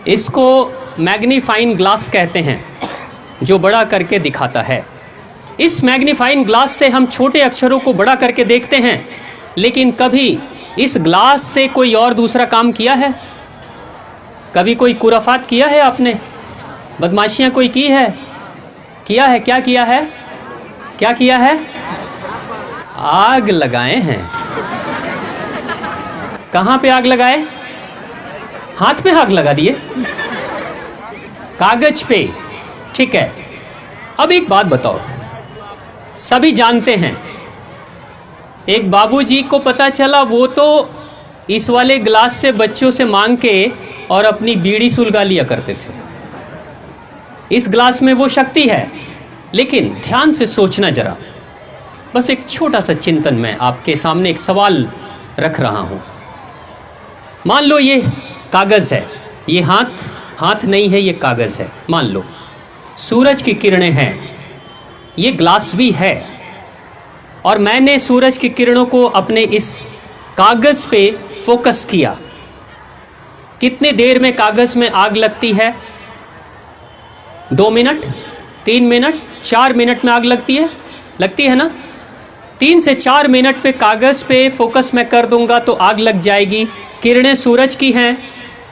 इसको magnifying glass कहते हैं, जो बड़ा करके दिखाता है। इस मैग्नीफाइंग ग्लास से हम छोटे अक्षरों को बड़ा करके देखते हैं, लेकिन कभी इस ग्लास से कोई और दूसरा काम किया है? कभी कोई कुराफात किया है आपने? बदमाशियां कोई की है? किया है? क्या किया है? क्या किया है? आग लगाए हैं। कहां पे आग लगाए? हाथ पे आग लगा दिए, कागज पे। ठीक है, अब एक बात बताओ, सभी जानते हैं, एक बाबूजी को पता चला वो तो इस वाले ग्लास से बच्चों से मांग के और अपनी बीड़ी सुलगा लिया करते थे। इस ग्लास में वो शक्ति है, लेकिन ध्यान से सोचना जरा। बस एक छोटा सा चिंतन, मैं आपके सामने एक सवाल रख रहा हूं। मान लो ये कागज है, ये हाथ नहीं है, ये कागज है। मान लो सूरज की किरणें हैं, ये ग्लास भी है, और मैंने सूरज की किरणों को अपने इस कागज पे फोकस किया। कितने देर में कागज में आग लगती है? 2 मिनट, 3 मिनट, 4 मिनट में आग लगती है ना? 3 से 4 मिनट पे कागज पे फोकस मैं कर दूंगा तो आग लग जाएगी। किरणें सूरज की हैं,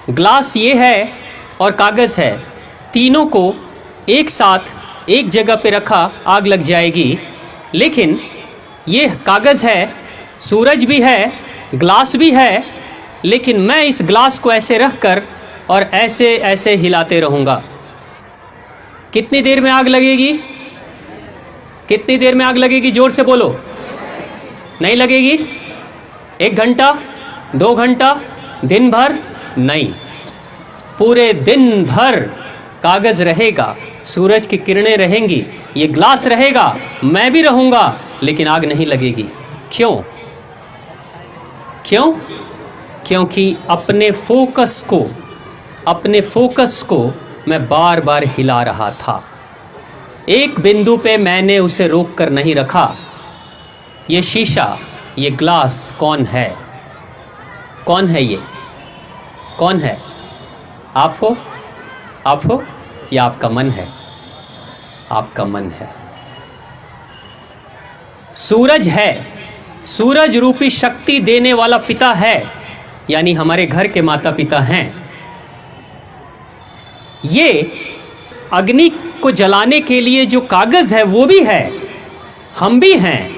ग्लास ये है और कागज है, तीनों को एक साथ एक जगह पे रखा, आग लग जाएगी। लेकिन ये कागज है, सूरज भी है, ग्लास भी है, लेकिन मैं इस ग्लास को ऐसे रख कर और ऐसे ऐसे हिलाते रहूंगा। कितनी देर में आग लगेगी? कितनी देर में आग लगेगी? जोर से बोलो। नहीं लगेगी? 1 घंटा, 2 घंटा, दिन भर? नहीं, पूरे दिन भर कागज रहेगा, सूरज की किरणें रहेंगी, ये ग्लास रहेगा, मैं भी रहूंगा, लेकिन आग नहीं लगेगी। क्यों? क्योंकि अपने फोकस को मैं बार बार हिला रहा था। एक बिंदु पे मैंने उसे रोक कर नहीं रखा। ये शीशा, ये ग्लास कौन है? कौन है ये? कौन है? आप हो या आपका मन है? आपका मन है। सूरज है, सूरज रूपी शक्ति देने वाला पिता है, यानी हमारे घर के माता पिता हैं। ये अग्नि को जलाने के लिए जो कागज है वो भी है, हम भी हैं,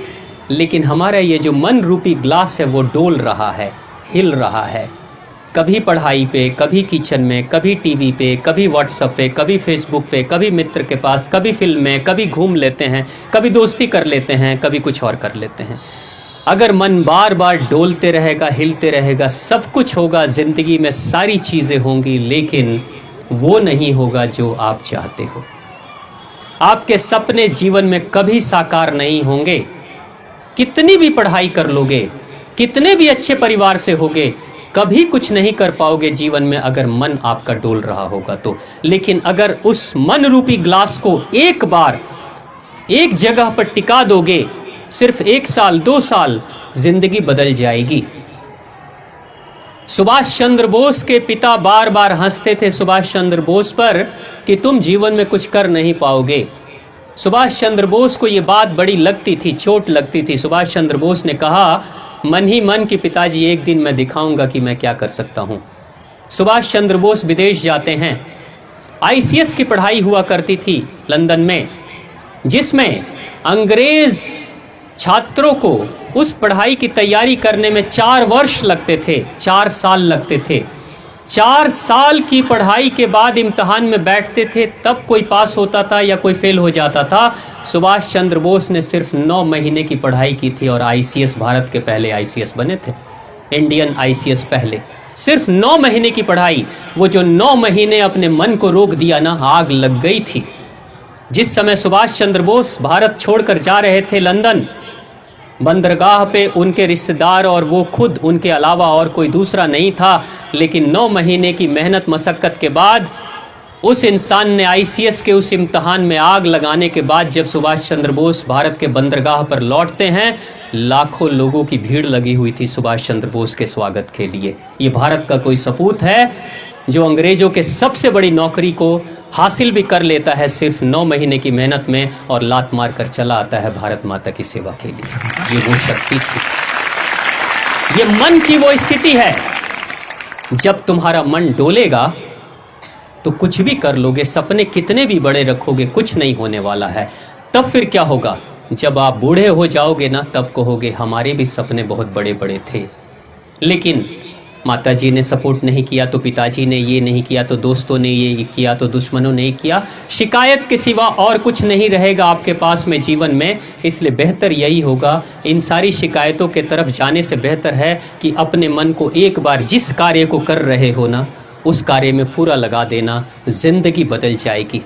लेकिन हमारा ये जो मन रूपी ग्लास है वो डोल रहा है, हिल रहा है। कभी पढ़ाई पे, कभी किचन में, कभी टीवी पे, कभी व्हाट्सएप पे, कभी फेसबुक पे, कभी मित्र के पास, कभी फिल्म में, कभी घूम लेते हैं, कभी दोस्ती कर लेते हैं, कभी कुछ और कर लेते हैं। अगर मन बार बार डोलते रहेगा, हिलते रहेगा, सब कुछ होगा, जिंदगी में सारी चीजें होंगी, लेकिन वो नहीं होगा जो आप चाहते हो। आपके सपने जीवन में कभी साकार नहीं होंगे। कितनी भी पढ़ाई कर लोगे, कितने भी अच्छे परिवार से होगे, कभी कुछ नहीं कर पाओगे जीवन में अगर मन आपका डोल रहा होगा तो। लेकिन अगर उस मन रूपी ग्लास को एक बार एक जगह पर टिका दोगे, सिर्फ 1 साल 2 साल, जिंदगी बदल जाएगी। सुभाष चंद्र बोस के पिता बार बार हंसते थे सुभाष चंद्र बोस पर कि तुम जीवन में कुछ कर नहीं पाओगे। सुभाष चंद्र बोस को यह बात बड़ी लगती थी, चोट लगती थी। सुभाष चंद्र बोस ने कहा, मन ही मन कि पिताजी एक दिन मैं दिखाऊंगा कि मैं क्या कर सकता हूं। सुभाष चंद्र बोस विदेश जाते हैं। आईसीएस की पढ़ाई हुआ करती थी लंदन में, जिसमें अंग्रेज छात्रों को उस पढ़ाई की तैयारी करने में 4 वर्ष लगते थे, 4 साल लगते थे। 4 साल की पढ़ाई के बाद इम्तिहान में बैठते थे, तब कोई पास होता था या कोई फेल हो जाता था। सुभाष चंद्र बोस ने सिर्फ 9 महीने की पढ़ाई की थी और आईसीएस, भारत के पहले आईसीएस बने थे, इंडियन आईसीएस पहले। सिर्फ 9 महीने की पढ़ाई, वो जो 9 महीने अपने मन को रोक दिया ना, आग लग गई थी। जिस समय सुभाष चंद्र बोस भारत छोड़कर जा रहे थे लंदन, बंदरगाह पे उनके रिश्तेदार और वो खुद, उनके अलावा और कोई दूसरा नहीं था। लेकिन 9 महीने की मेहनत मशक्कत के बाद उस इंसान ने आईसीएस के उस इम्तिहान में आग लगाने के बाद जब सुभाष चंद्र बोस भारत के बंदरगाह पर लौटते हैं, लाखों लोगों की भीड़ लगी हुई थी सुभाष चंद्र बोस के स्वागत के लिए। ये भारत का कोई सपूत है जो अंग्रेजों के सबसे बड़ी नौकरी को हासिल भी कर लेता है सिर्फ 9 महीने की मेहनत में, और लात मार कर चला आता है भारत माता की सेवा के लिए। ये वो शक्ति थी, ये मन की वो स्थिति है। जब तुम्हारा मन डोलेगा तो कुछ भी कर लोगे, सपने कितने भी बड़े रखोगे, कुछ नहीं होने वाला है। तब फिर क्या होगा? जब आप बूढ़े हो जाओगे ना, तब कहोगे हमारे भी सपने बहुत बड़े बड़े थे, लेकिन माताजी ने सपोर्ट नहीं किया, तो पिताजी ने ये नहीं किया, तो दोस्तों ने ये किया, तो दुश्मनों ने किया। शिकायत के सिवा और कुछ नहीं रहेगा आपके पास में जीवन में। इसलिए बेहतर यही होगा, इन सारी शिकायतों के तरफ जाने से बेहतर है कि अपने मन को एक बार जिस कार्य को कर रहे हो ना, उस कार्य में पूरा लगा देना, जिंदगी बदल जाएगी।